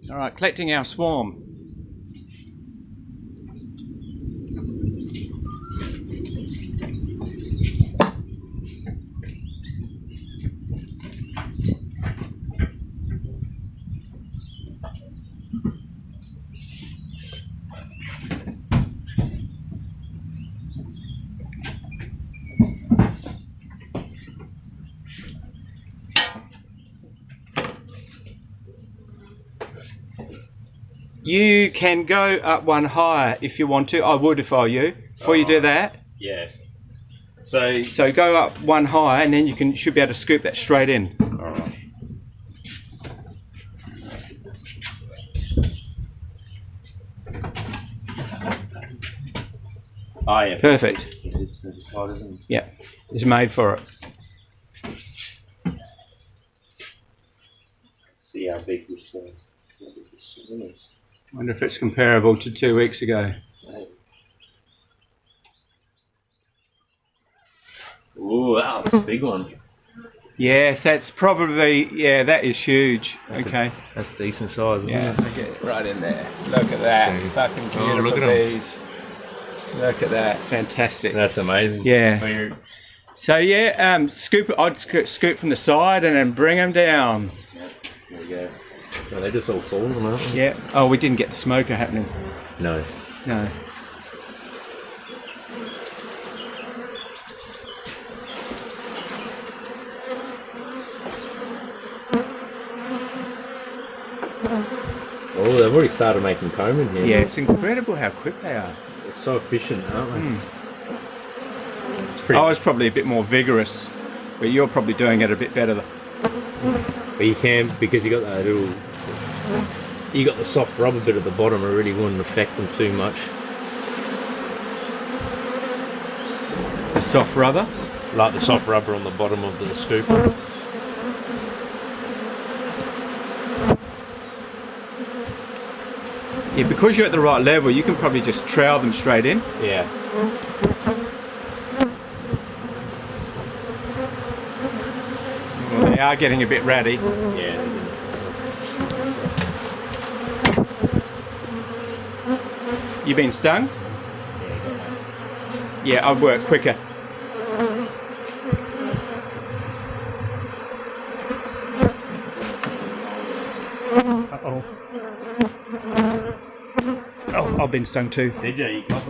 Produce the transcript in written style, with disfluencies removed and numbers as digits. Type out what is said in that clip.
All right, collecting our swarm. You can go up one higher if you want to. I would if I were you. Before you do that. Yeah. So go up one higher and then you should be able to scoop that straight in. alright. Oh yeah. Perfect. It is pretty tight, isn't it? Yeah, it's made for it. See how big this swim is. I wonder if it's comparable to 2 weeks ago. Ooh, that's a big one. Yes, that's probably, yeah, that is huge. Okay. That's decent size, isn't Yeah, it? look at it right in there. Look at that. So- Fucking Oh, beautiful look at 'em. bees. Look at that. Fantastic. That's amazing. Yeah. So yeah, I'd scoop from the side and then bring them down. There we go. Well, they're just all falling, aren't they? Yeah. Oh, we didn't get the smoker happening. No. No. Oh, they've already started making comb in here. Yeah, it's incredible how quick they are. They're so efficient, aren't they? Mm. It's pretty. I was probably a bit more vigorous, but you're probably doing it a bit better. But you can, because you got that little. You got the soft rubber bit at the bottom. It really wouldn't affect them too much. The soft rubber. Like the soft rubber on the bottom of the scooper. Yeah, because you're at the right level, you can probably just trowel them straight in. Yeah. Well, they are getting a bit ratty. Yeah. You been stung? Yeah, I'd work quicker. Uh-oh. Oh, I've been stung too. Did you?